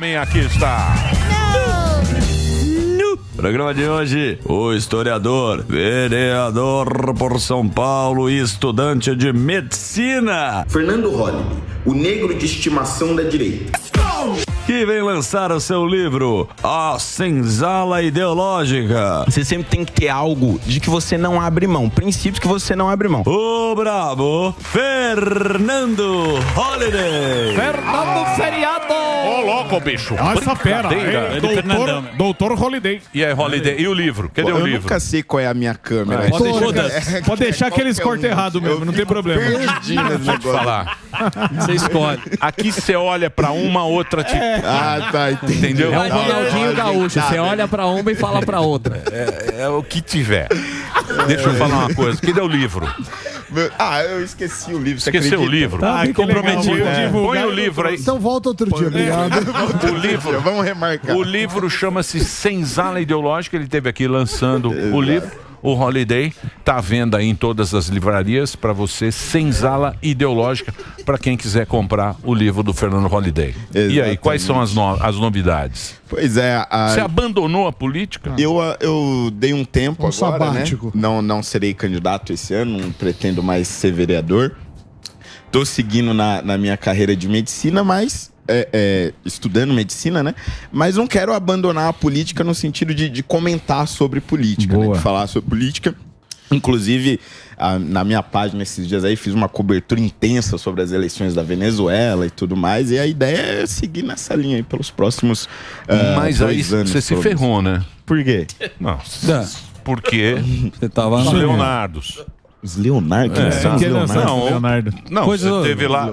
Aqui está. No programa de hoje, o historiador, vereador por São Paulo e estudante de medicina, Fernando Holliday, o negro de estimação da direita, que vem lançar o seu livro A Senzala Ideológica. Você sempre tem que ter algo de que você não abre mão, princípios que você não abre mão. O bravo Fernando Holliday. Fernando Feriado. Ô, louco, bicho. Essa fera. Doutor Holliday. E aí, Holliday, e o livro? Cadê o livro? Eu nunca sei qual é a minha câmera. Pode deixar que eles cortem errado mesmo, não tem problema. Vou te falar. Você escolhe. Aqui você olha pra uma, outra te... Ah, tá, entendeu? É o Ronaldinho Gaúcho. Você olha pra uma e fala pra outra. É o que tiver. Deixa eu falar uma coisa. Cadê o livro? Eu esqueci o livro. Esqueceu o livro? Que comprometido. legal, Põe o livro aí. Então volta outro dia, obrigado. O livro, Vamos remarcar. o livro chama-se Senzala Ideológica. Ele esteve aqui lançando o livro. O Holliday está à venda aí em todas as livrarias para você, Senzala Ideológica, para quem quiser comprar o livro do Fernando Holliday. Exatamente. E aí, quais são as novidades? Pois é. Você abandonou a política? Eu dei um tempo agora, sabático. né? Não serei candidato esse ano, não pretendo mais ser vereador. Tô seguindo na minha carreira de medicina, mas... estudando medicina, né? Mas não quero abandonar a política no sentido de comentar sobre política, né? De falar sobre política. Inclusive, na minha página esses dias aí, fiz uma cobertura intensa sobre as eleições da Venezuela e tudo mais. E a ideia é seguir nessa linha aí pelos próximos Mas aí 2 anos. você se ferrou, né? Por quê? Não. Porque Você tava os Leonardos. Os Leonardo? Quem são os Leonardo? Leonardo. Não, você teve lá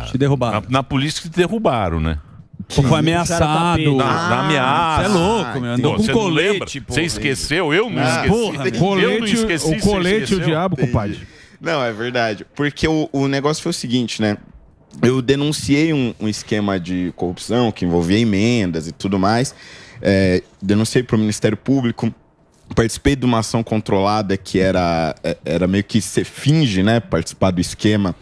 Te derrubaram. na polícia que te derrubaram, né? Pô, foi ameaçado. Na ameaça. Você é louco, meu. Andou Pô, com você não colete, lembra? pô. Você esqueceu? Eu não esqueci. porra, eu Colete, não esqueci. o colete e o você diabo, Entendi. compadre. Não, é verdade. Porque o negócio foi o seguinte, né? Eu denunciei um esquema de corrupção que envolvia emendas e tudo mais. Denunciei para o Ministério Público. Participei de uma ação controlada que era meio que você finge, né? Participar do esquema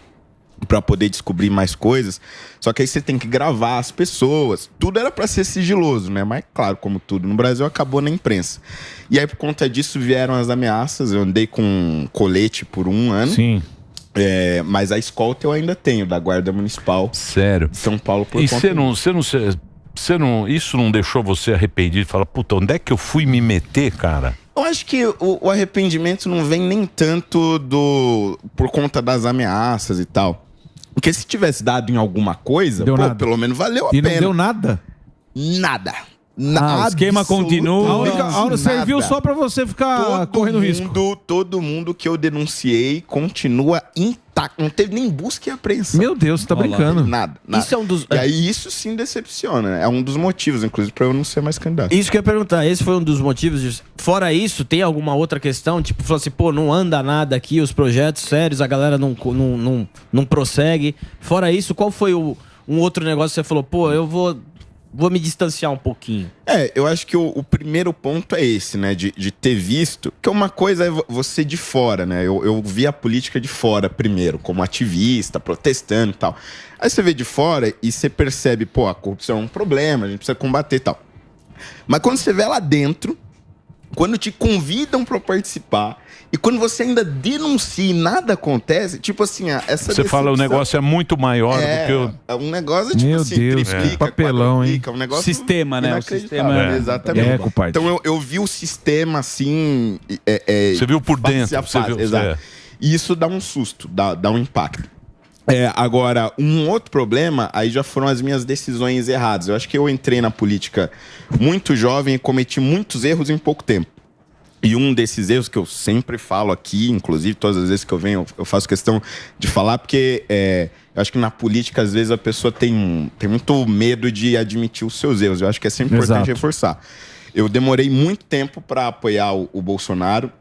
para poder descobrir mais coisas. Só que aí você tem que gravar as pessoas. Tudo era para ser sigiloso, né? Mas, claro, como tudo no Brasil, acabou na imprensa. E aí, por conta disso, vieram as ameaças. Eu andei com colete por 1 ano. Sim. Mas a escolta eu ainda tenho, da Guarda Municipal Sério. de São Paulo. Por E conta isso não deixou você arrependido de falar, puta, onde é que eu fui me meter, cara? Eu acho que o arrependimento não vem nem tanto por conta das ameaças e tal. Porque se tivesse dado em alguma coisa, Deu nada. pelo menos valeu a E pena. não deu nada? Nada. o esquema continua. A hora serviu só pra você ficar correndo risco. Todo mundo que eu denunciei continua intacto. Não teve nem busca e apreensão. Meu Deus, você tá brincando. Nada. Isso é um dos... E aí isso sim decepciona. É um dos motivos, inclusive, pra eu não ser mais candidato. Isso que eu ia perguntar, esse foi um dos motivos. Fora isso, tem alguma outra questão? Tipo, falou assim, pô, não anda nada aqui, os projetos sérios, a galera não prossegue. Fora isso, qual foi um outro negócio que você falou, pô, eu vou me distanciar um pouquinho? Eu acho que o primeiro ponto é esse, né? De ter visto. Que uma coisa é você de fora, né? Eu vi a política de fora primeiro, como ativista, protestando e tal. Aí você vê de fora e você percebe, pô, a corrupção é um problema, a gente precisa combater e tal. Mas quando você vê lá dentro, quando te convidam pra participar, e quando você ainda denuncia e nada acontece, tipo assim, essa Você fala, o negócio é muito maior do que o... É um negócio, tipo Meu assim, Deus, que papelão, hein? quadruplica, um negócio Sistema, né? O inacreditável. sistema Exatamente. compadre. Então eu vi o sistema assim... Você viu por face dentro. a face, Você viu, exato. E isso dá um susto, dá um impacto. Agora, um outro problema, aí já foram as minhas decisões erradas. Eu acho que eu entrei na política muito jovem e cometi muitos erros em pouco tempo. E um desses erros que eu sempre falo aqui, inclusive todas as vezes que eu venho, eu faço questão de falar, porque eu acho que na política, às vezes, a pessoa tem muito medo de admitir os seus erros. Eu acho que é sempre importante reforçar. Eu demorei muito tempo para apoiar o Bolsonaro.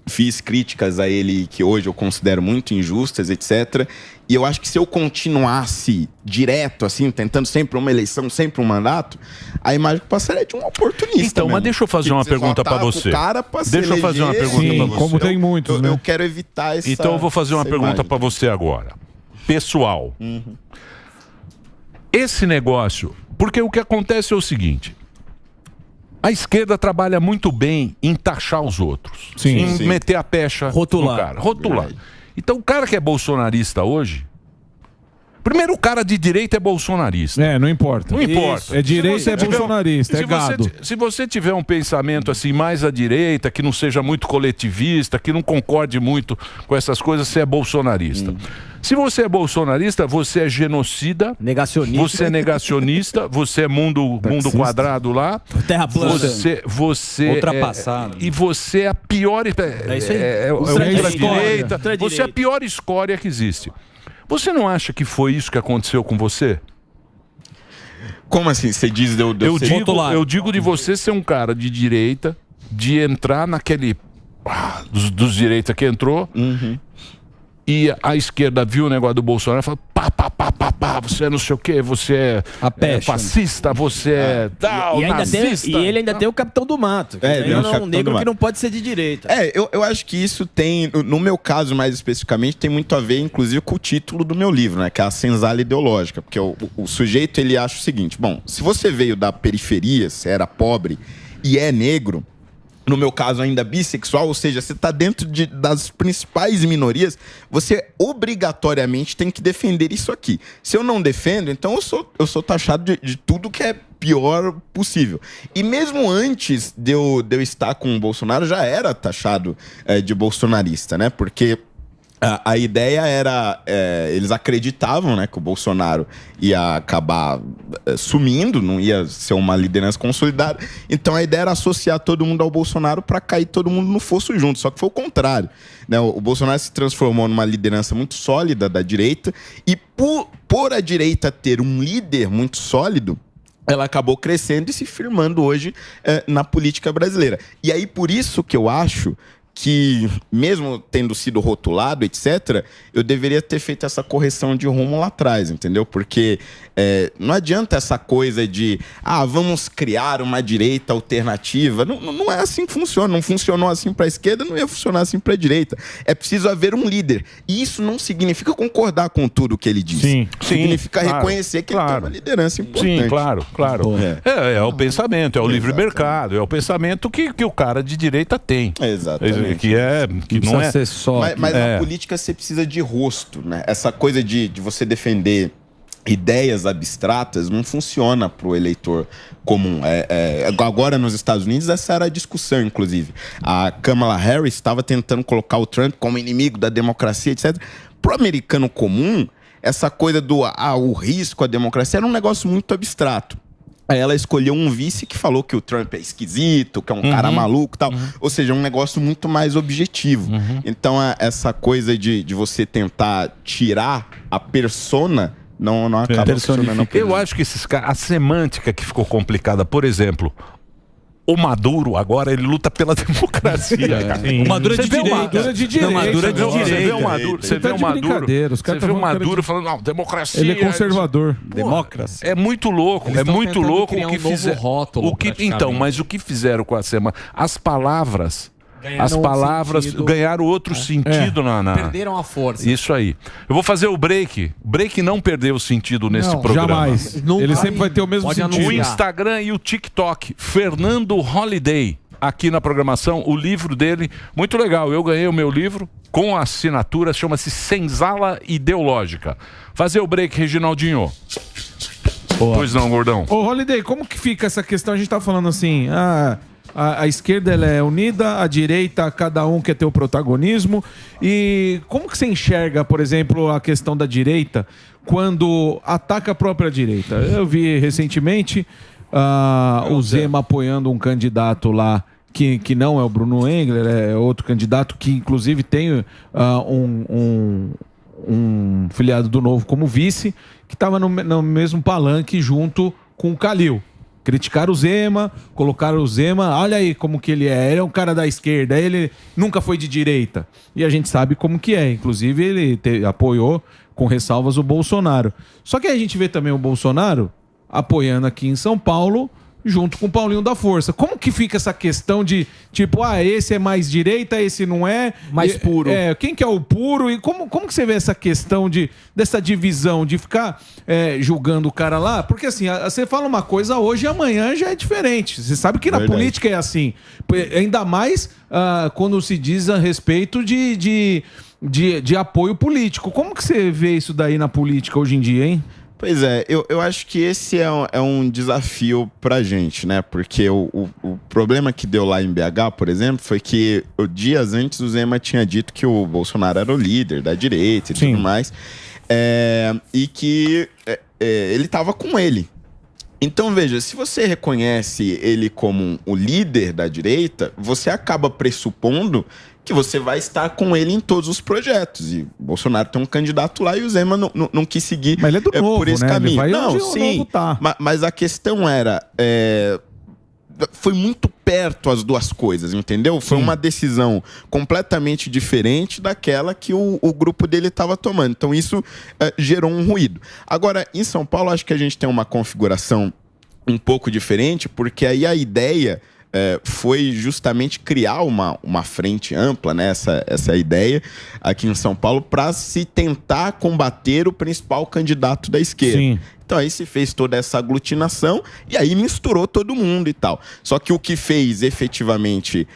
Fiz críticas a ele que hoje eu considero muito injustas, etc. E eu acho que se eu continuasse direto, assim, tentando sempre uma eleição, sempre um mandato, a imagem que eu passaria é de um oportunista. Então, mas mesmo. deixa eu fazer uma pergunta pra você. Deixa eu fazer uma pergunta pra você. Como tem muitos, né? Eu quero evitar essa... Então eu vou fazer uma pergunta pra você agora. Pessoal. Esse negócio Porque o que acontece é o seguinte: a esquerda trabalha muito bem em taxar os outros, em meter a pecha rotular. no cara, rotular. Então o cara que é bolsonarista hoje, primeiro o cara de direita é bolsonarista. Não importa. Não importa. É direita, é bolsonarista, é gado. Se você tiver um pensamento assim mais à direita, que não seja muito coletivista, que não concorde muito com essas coisas, você é bolsonarista. Se você é bolsonarista, você é genocida, negacionista, você é negacionista, você é mundo quadrado lá, terra plana, você ultrapassado. E você é a pior, ultradireita, você é a pior escória que existe. Você não acha que foi isso que aconteceu com você? Como assim? Você diz eu digo de você ser um cara de direita, de entrar naquele dos direita que entrou. E a esquerda viu o negócio do Bolsonaro e falou: pá, você é não sei o quê, você é fascista, você é tal, nazista. E ele ainda tem o Capitão do Mato, que é um negro que não pode ser de direita. Eu acho que isso tem, no meu caso mais especificamente, tem muito a ver, inclusive, com o título do meu livro, né? Que é a senzala ideológica. Porque o sujeito, ele acha o seguinte: bom, se você veio da periferia, se era pobre e é negro, no meu caso ainda bissexual, ou seja, você está dentro das principais minorias, você obrigatoriamente tem que defender isso aqui. Se eu não defendo, então eu sou taxado de tudo que é pior possível. E mesmo antes de eu estar com o Bolsonaro, já era taxado de bolsonarista, né? Porque a ideia era, eles acreditavam, né, que o Bolsonaro ia acabar sumindo, não ia ser uma liderança consolidada. Então a ideia era associar todo mundo ao Bolsonaro para cair todo mundo no fosso junto. Só que foi o contrário, né? O Bolsonaro se transformou numa liderança muito sólida da direita e por a direita ter um líder muito sólido, ela acabou crescendo e se firmando hoje na política brasileira. E aí por isso que eu acho que, mesmo tendo sido rotulado, etc., eu deveria ter feito essa correção de rumo lá atrás, entendeu? Porque não adianta essa coisa de, vamos criar uma direita alternativa. Não é assim que funciona. Não funcionou assim para a esquerda, não ia funcionar assim para a direita. É preciso haver um líder. E isso não significa concordar com tudo que ele diz. Significa reconhecer que ele tem uma liderança importante. Sim, claro. É o pensamento, é o livre mercado, é o pensamento que o cara de direita tem. Exatamente. Que não é ser só. Mas na política você precisa de rosto, né? Essa coisa de você defender ideias abstratas não funciona para o eleitor comum. Agora nos Estados Unidos essa era a discussão, inclusive. A Kamala Harris estava tentando colocar o Trump como inimigo da democracia, etc. Para o americano comum, essa coisa do o risco à democracia era um negócio muito abstrato. Aí ela escolheu um vice que falou que o Trump é esquisito, que é um cara maluco e tal. Ou seja, um negócio muito mais objetivo. Então, essa coisa de você tentar tirar a persona não acaba funcionando. Eu acho que esses caras, a semântica que ficou complicada, por exemplo, o Maduro agora ele luta pela democracia. O Maduro é de direita. Maduro é de direita. Maduro é de Você vê direita. o Maduro, você vê o Maduro falando, não, democracia. Ele é conservador. Democracia. É muito louco, Eles é muito louco criar o que um novo fizeram. rótulo, Então, mas o que fizeram com a semana? As palavras sentido. ganharam outro sentido na. Perderam a força. Isso aí. Eu vou fazer o break. O break não perdeu o sentido nesse programa. Jamais. Ele sempre vai ter o mesmo sentido. O Instagram e o TikTok. Fernando Holiday. Aqui na programação, o livro dele, muito legal. Eu ganhei o meu livro com a assinatura, chama-se Senzala Ideológica. Fazer o break, Reginaldinho. Pois não, gordão. Ô, Holiday, como que fica essa questão? A gente tá falando assim, a esquerda ela é unida, a direita, cada um quer ter o protagonismo. E como que você enxerga, por exemplo, a questão da direita quando ataca a própria direita? Eu vi recentemente o Zema apoiando um candidato lá que não é o Bruno Engler, é outro candidato que inclusive tem um filiado do Novo como vice, que estava no mesmo palanque junto com o Calil. Criticaram o Zema, colocaram o Zema, olha aí como que ele é um cara da esquerda, ele nunca foi de direita. E a gente sabe como que é, inclusive ele apoiou com ressalvas o Bolsonaro. Só que a gente vê também o Bolsonaro apoiando aqui em São Paulo junto com o Paulinho da Força. Como que fica essa questão de, tipo, esse é mais direita, esse não é? Mais puro. Quem que é o puro? E como que você vê essa questão dessa divisão, de ficar julgando o cara lá? Porque assim, você fala uma coisa hoje e amanhã já é diferente. Você sabe que na política é assim. Ainda mais quando se diz a respeito de apoio político. Como que você vê isso daí na política hoje em dia, hein? Pois é, eu acho que esse é um desafio pra gente, né? Porque o problema que deu lá em BH, por exemplo, foi que dias antes o Zema tinha dito que o Bolsonaro era o líder da direita e tudo mais, e que ele estava com ele. Então, veja, se você reconhece ele como o líder da direita, você acaba pressupondo que você vai estar com ele em todos os projetos. E o Bolsonaro tem um candidato lá e o Zema não quis seguir mas ele é do novo, por esse né? caminho. Ele vai não, onde o sim, novo tá. Mas a questão era... foi muito perto as duas coisas, entendeu? Foi uma decisão completamente diferente daquela que o grupo dele estava tomando. Então isso gerou um ruído. Agora, em São Paulo, acho que a gente tem uma configuração um pouco diferente, porque aí a ideia foi justamente criar uma frente ampla, né? Essa é a ideia aqui em São Paulo, para se tentar combater o principal candidato da esquerda. Sim. Então aí se fez toda essa aglutinação e aí misturou todo mundo e tal. Só que o que fez efetivamente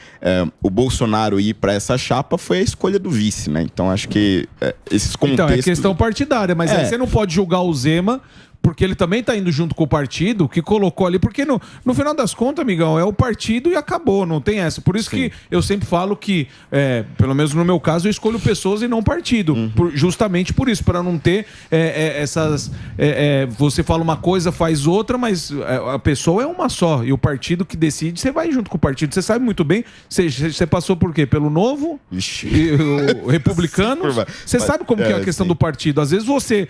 o Bolsonaro ir para essa chapa foi a escolha do vice, né? Então acho que esses contextos... Então, é questão partidária, mas aí você não pode julgar o Zema, porque ele também tá indo junto com o partido que colocou ali, porque no final das contas, amigão, é o partido e acabou, não tem essa. Por isso que eu sempre falo que, pelo menos no meu caso, eu escolho pessoas e não partido. Justamente por isso, para não ter essas... você fala uma coisa, faz outra, mas a pessoa é uma só. E o partido que decide, você vai junto com o partido. Você sabe muito bem, você passou por quê? Pelo Novo? O Republicano? Você sabe como que é a questão do partido. Às vezes você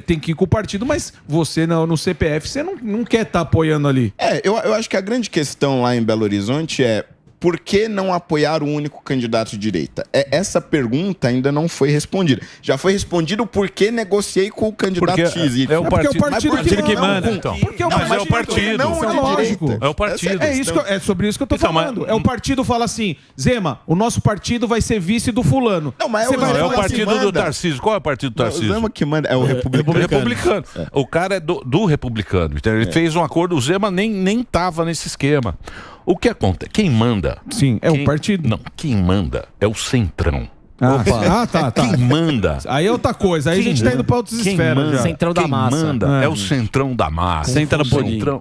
tem que ir com o partido, mas você no CPF, você não quer estar apoiando ali. Eu acho que a grande questão lá em Belo Horizonte é: por que não apoiar o único candidato de direita? Essa pergunta ainda não foi respondida. Já foi respondido por que negociei com o candidato X. É o partido que manda. Então. Porque é o partido. Não é lógico. É o partido. É sobre isso que eu tô falando. É o partido fala assim: Zema, o nosso partido vai ser vice do fulano. Não, mas é o partido do Tarcísio. Qual é o partido do Tarcísio? O Zema que manda é o republicano. O cara é do republicano. Então, ele fez um acordo, o Zema nem tava nesse esquema. O que acontece? Quem manda? Sim, o partido. Não, quem manda é o Centrão. Tá. Quem manda? Aí é outra coisa. Aí a gente tá indo pra outras esferas já. Centrão da massa. Quem manda é o Centrão da massa.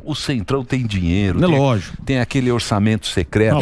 O Centrão tem dinheiro. É lógico. Tem aquele orçamento secreto.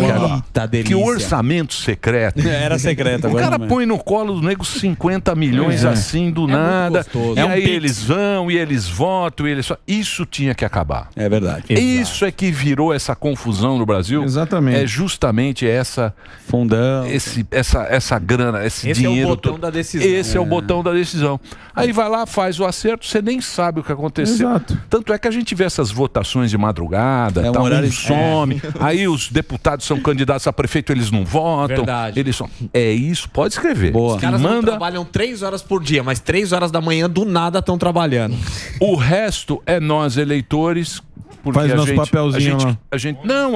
Que o orçamento secreto... Era secreto O agora. cara põe no colo dos negros 50 milhões assim do nada. E aí eles vão e eles votam. Isso tinha que acabar. É verdade. Isso é que virou essa confusão no Brasil. Exatamente. É justamente essa... Fundão. Essa grana, esse dinheiro. É o botão da decisão. Esse é o botão da decisão. Aí vai lá, faz o acerto, você nem sabe o que aconteceu. Exato. Tanto é que a gente vê essas votações de madrugada, um tal, horário some. Aí os deputados são candidatos a prefeito, eles não votam. Verdade. Eles são... É isso, pode escrever. Boa. Os caras não trabalham 3 horas por dia, mas 3 horas da manhã do nada estão trabalhando. O resto é nós, eleitores. Porque Faz nosso papelzinho lá. a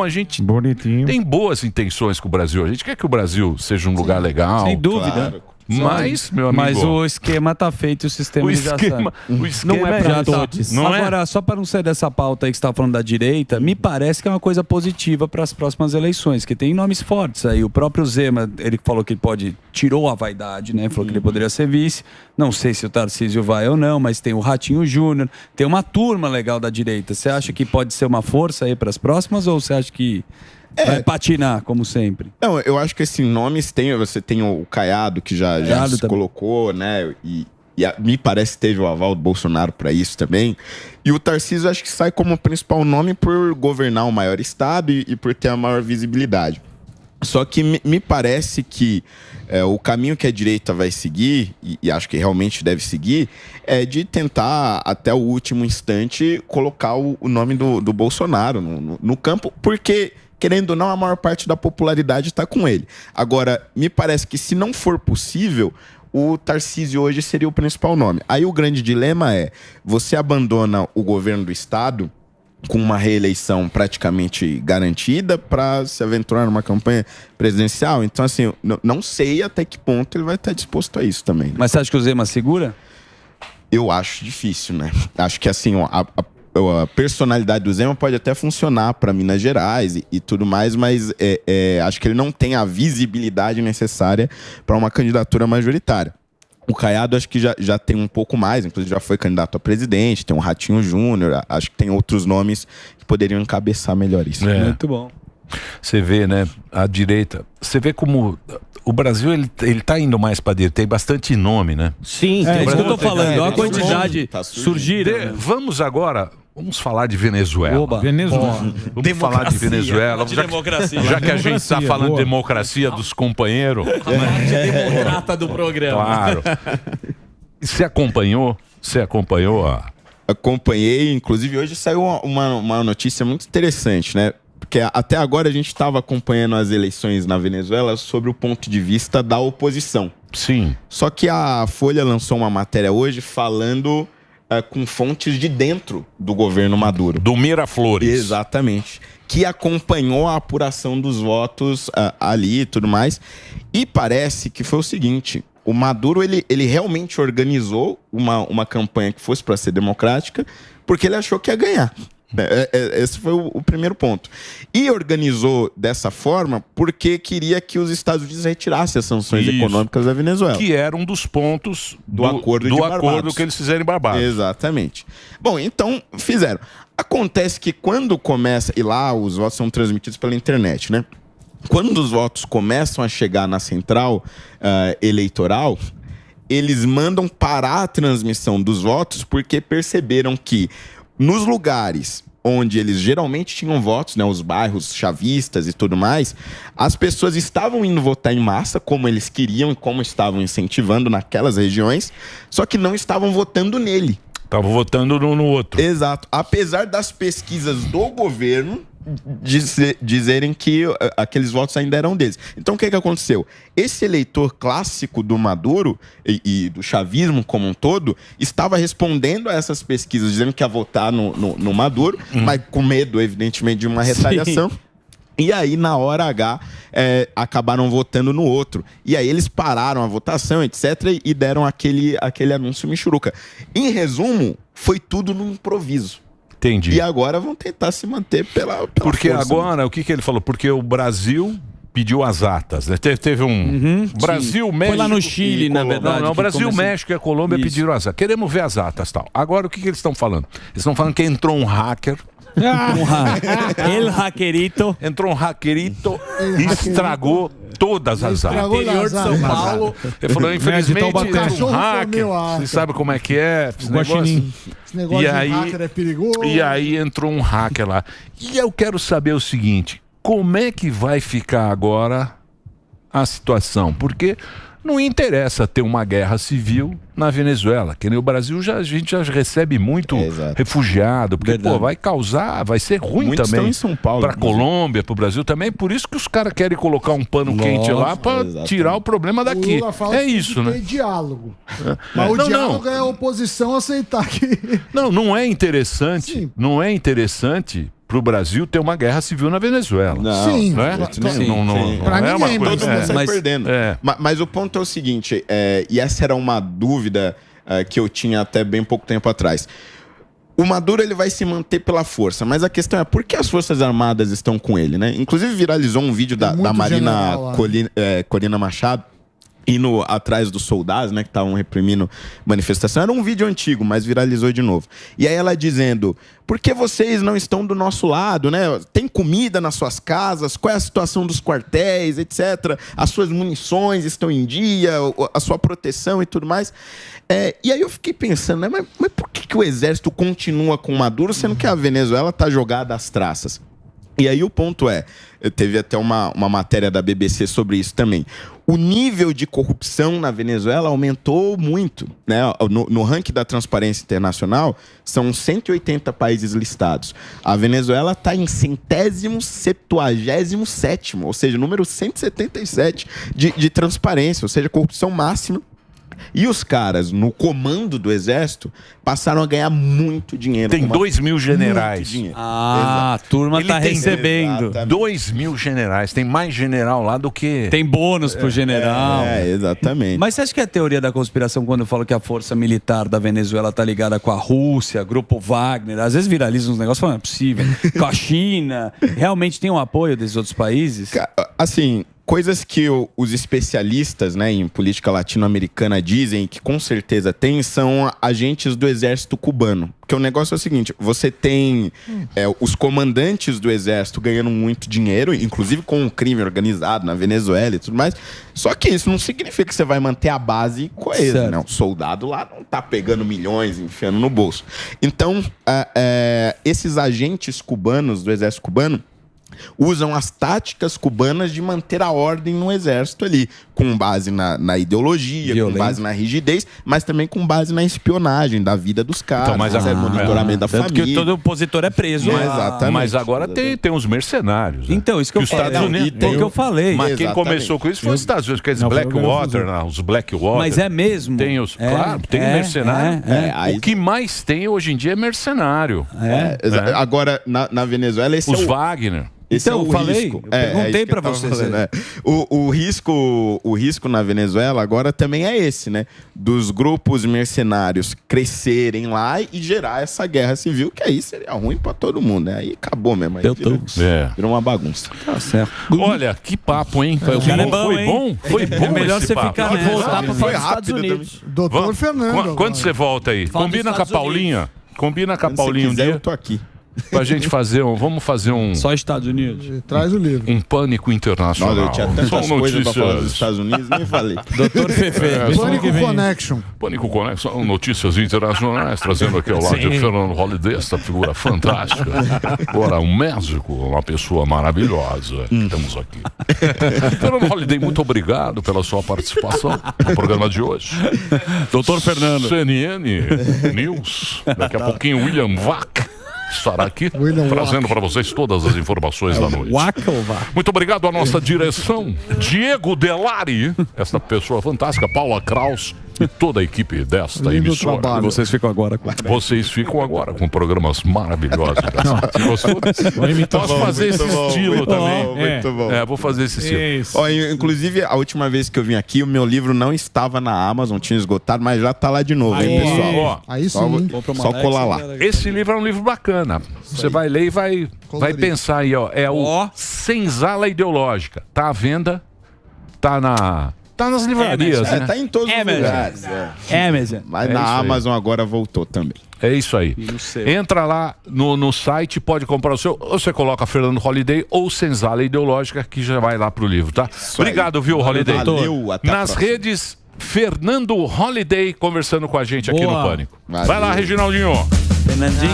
gente Bonitinho. tem boas intenções com o Brasil. A gente quer que o Brasil seja um lugar legal. Sem dúvida. Claro. Mas, meu amigo... Mas o esquema tá feito e o sistema já sabe. O esquema Não é pra já todos. Não Agora, só para não sair dessa pauta aí que você estava falando da direita, me parece que é uma coisa positiva para as próximas eleições, que tem nomes fortes aí. O próprio Zema, ele falou que ele tirou a vaidade, né? Falou que ele poderia ser vice. Não sei se o Tarcísio vai ou não, mas tem o Ratinho Júnior. Tem uma turma legal da direita. Você acha que pode ser uma força aí para as próximas ou você acha que vai patinar, como sempre? Não, eu acho que esses nomes você tem o Caiado, que já se colocou, né? E me parece que teve o aval do Bolsonaro para isso também. E o Tarcísio acho que sai como principal nome por governar o maior estado e por ter a maior visibilidade. Só que me parece que o caminho que a direita vai seguir, e acho que realmente deve seguir, é de tentar, até o último instante, colocar o nome do Bolsonaro no campo, porque... querendo ou não, a maior parte da popularidade está com ele. Agora, me parece que se não for possível, o Tarcísio hoje seria o principal nome. Aí o grande dilema é, você abandona o governo do estado com uma reeleição praticamente garantida para se aventurar numa campanha presidencial. Então, assim, não sei até que ponto ele vai estar disposto a isso também. Né? Mas você acha que o Zema segura? Eu acho difícil, né? Acho que, assim, ó, a personalidade do Zema pode até funcionar para Minas Gerais e tudo mais, mas acho que ele não tem a visibilidade necessária para uma candidatura majoritária. O Caiado acho que já tem um pouco mais, inclusive já foi candidato a presidente, tem um Ratinho Júnior, acho que tem outros nomes que poderiam encabeçar melhor isso. Muito bom. Você vê, né, a direita, você vê como o Brasil, ele tá indo mais para direita, tem bastante nome, né? Sim, É isso que eu tô falando, olha a quantidade surgir. Vamos agora... Vamos falar de Venezuela. Oba. Venezuela. Vamos falar de Venezuela. Já que a gente está falando de democracia dos companheiros. Democrata do programa. Claro. Você acompanhou a... Acompanhei, inclusive hoje saiu uma notícia muito interessante, né? Porque até agora a gente estava acompanhando as eleições na Venezuela sobre o ponto de vista da oposição. Sim. Só que a Folha lançou uma matéria hoje falando com fontes de dentro do governo Maduro. Do Miraflores. Exatamente. Que acompanhou a apuração dos votos ali e tudo mais. E parece que foi o seguinte: o Maduro ele realmente organizou uma campanha que fosse para ser democrática, porque ele achou que ia ganhar. Esse foi o primeiro ponto. E organizou dessa forma porque queria que os Estados Unidos retirassem as sanções econômicas da Venezuela. Que era um dos pontos do acordo que eles fizeram em Barbados. Exatamente. Bom, então fizeram. Acontece que quando começa, e lá os votos são transmitidos pela internet, né? Quando os votos começam a chegar na central eleitoral, eles mandam parar a transmissão dos votos porque perceberam que nos lugares onde eles geralmente tinham votos, né, os bairros chavistas e tudo mais, as pessoas estavam indo votar em massa, como eles queriam e como estavam incentivando naquelas regiões, só que não estavam votando nele. Estavam votando no outro. Exato. Apesar das pesquisas do governo dizerem que aqueles votos ainda eram deles. Então, o que aconteceu? Esse eleitor clássico do Maduro e do chavismo como um todo estava respondendo a essas pesquisas, dizendo que ia votar no Maduro, mas com medo, evidentemente, de uma retaliação. Sim. E aí, na hora H, acabaram votando no outro. E aí eles pararam a votação, etc., e deram aquele anúncio michuruca. Em resumo, foi tudo no improviso. Entendi. E agora vão tentar se manter pela porque força, agora, né? o que ele falou? Porque o Brasil pediu as atas, né? Teve um... Brasil, sim. México... Foi lá no Chile, na verdade. Não, Brasil, México e a Colômbia pediram as atas. Queremos ver as atas, tal. Agora, o que eles estão falando? Eles estão falando que entrou um hacker... El hackerito. Entrou um hackerito e estragou todas as atas. Interior de São Paulo. Ele falou, infelizmente, um hacker. Você Você sabe como é que é? Esse negócio, Esse negócio E de aí- hacker é perigoso. E aí entrou um hacker lá. E eu quero saber o seguinte: como é que vai ficar agora a situação? Porque não interessa ter uma guerra civil na Venezuela, que nem o Brasil a gente já recebe muito refugiado, porque pô, vai ser ruim Muitos também estão em São Paulo, para inclusive. Colômbia, para o Brasil também. Por isso que os caras querem colocar um pano quente lá para tirar o problema O daqui. Lula fala É que isso, tem que né? ter diálogo. Mas o Não, diálogo é a oposição aceitar que... Não é interessante. Sim. Não é interessante para o Brasil ter uma guerra civil na Venezuela. Não, Sim. Não é? Sim. Pra é uma ninguém, coisa. Todo mundo sai Mas- perdendo. Mas o ponto é o seguinte, e essa era uma dúvida que eu tinha até bem pouco tempo atrás. O Maduro ele vai se manter pela força, mas a questão é por que as Forças Armadas estão com ele, né? Inclusive viralizou um vídeo da muito Marina general lá. Corina Machado indo atrás dos soldados, né, que estavam reprimindo manifestação. Era um vídeo antigo, mas viralizou de novo. E aí ela dizendo, por que vocês não estão do nosso lado, né? Tem comida nas suas casas? Qual é a situação dos quartéis, etc. As suas munições estão em dia? A sua proteção e tudo mais? E aí eu fiquei pensando, né, mas por que o exército continua com Maduro, sendo que a Venezuela está jogada às traças? E aí o ponto teve até uma matéria da BBC sobre isso também. O nível de corrupção na Venezuela aumentou muito, né? No ranking da Transparência Internacional, são 180 países listados. A Venezuela está em 177º, ou seja, número 177 de transparência, ou seja, corrupção máxima. E os caras, no comando do exército, passaram a ganhar muito dinheiro. Tem 2 mil generais. Ah, a turma Ele tá tem recebendo. 2 mil generais. Tem mais general lá do que... Tem bônus pro general. Exatamente. Mas você acha que é a teoria da conspiração quando eu falo que a força militar da Venezuela tá ligada com a Rússia, Grupo Wagner, às vezes viraliza uns negócios falando, não é possível, com a China, realmente tem um apoio desses outros países? Assim, coisas que os especialistas, né, em política latino-americana dizem que com certeza tem são agentes do exército cubano. Porque o negócio é o seguinte, você tem os comandantes do exército ganhando muito dinheiro, inclusive com o crime organizado na Venezuela e tudo mais, só que isso não significa que você vai manter a base coesa, né? O soldado lá não tá pegando milhões e enfiando no bolso. Então, esses agentes cubanos do exército cubano usam as táticas cubanas de manter a ordem no exército ali, com base na ideologia, com base na rigidez, mas também com base na espionagem da vida dos caras, Então, mas monitoramento da Tanto família. que todo opositor é preso. Mas agora tem os mercenários. Né? Então, isso que eu os falei. Estados Unidos Foi o que eu falei. Mas quem começou com isso foi os Estados Unidos, que é os Blackwater, os Blackwater. Mas é mesmo? Tem os, claro, tem mercenário. O que mais tem hoje em dia é mercenário. Agora, na Venezuela, esse os Wagner. Esse então, é o falei, risco. eu perguntei pra você. O risco na Venezuela agora também é esse, né? Dos grupos mercenários crescerem lá e gerar essa guerra civil, que aí seria ruim pra todo mundo, né? Aí acabou mesmo. Aí virou uma bagunça. Tá certo. Olha, que papo, hein? Foi bom? Foi bom. É melhor esse você papo. ficar Pode voltar pra Foi fora dos Estados rápido Unidos. Doutor Fernando. Quando você volta aí? Fala Combina dos com a Estados Paulinha. Combina com a Se Paulinha um quiser, dia eu tô aqui. pra gente fazer vamos fazer um... Só Estados Unidos. Traz o livro. Um pânico internacional. Nossa, eu tinha tantas São coisas pra falar dos notícias. Estados Unidos, nem falei. Doutor Fefe. Pânico Connection. Pânico Conexão, notícias internacionais, trazendo aqui ao lado de Fernando Holliday, essa figura fantástica. Agora, um médico, uma pessoa maravilhosa. Estamos aqui. Fernando Holliday, muito obrigado pela sua participação no programa de hoje. Doutor Fernando. CNN News. Daqui a pouquinho, William Vac estará aqui trazendo para vocês todas as informações da noite. Muito obrigado à nossa direção, Diego Delari, essa pessoa fantástica, Paula Kraus e toda a equipe desta emissora. E vocês ficam agora com programas maravilhosos. Gostou? Posso fazer esse estilo também. Muito bom. Vou fazer esse estilo. Ó, inclusive, a última vez que eu vim aqui, o meu livro não estava na Amazon, tinha esgotado, mas já tá lá de novo, hein, pessoal? Ó, Aí Só, sim. só colar lá. esse livro é um livro bacana. Você vai ler e vai pensar aí, ó. É o Senzala Ideológica. Tá à venda, tá nas livrarias, né? Tá em todos os lugares. Mas na Amazon agora voltou também. É isso aí. Entra lá no site, pode comprar o seu. Ou você coloca Fernando Holliday ou Senzala Ideológica, que já vai lá pro livro, tá? Obrigado, viu, Holliday? Valeu, até a Nas próxima. redes, Fernando Holliday conversando com a gente aqui Boa. no Pânico. Valeu. Vai lá, Reginaldinho. Fernandinho.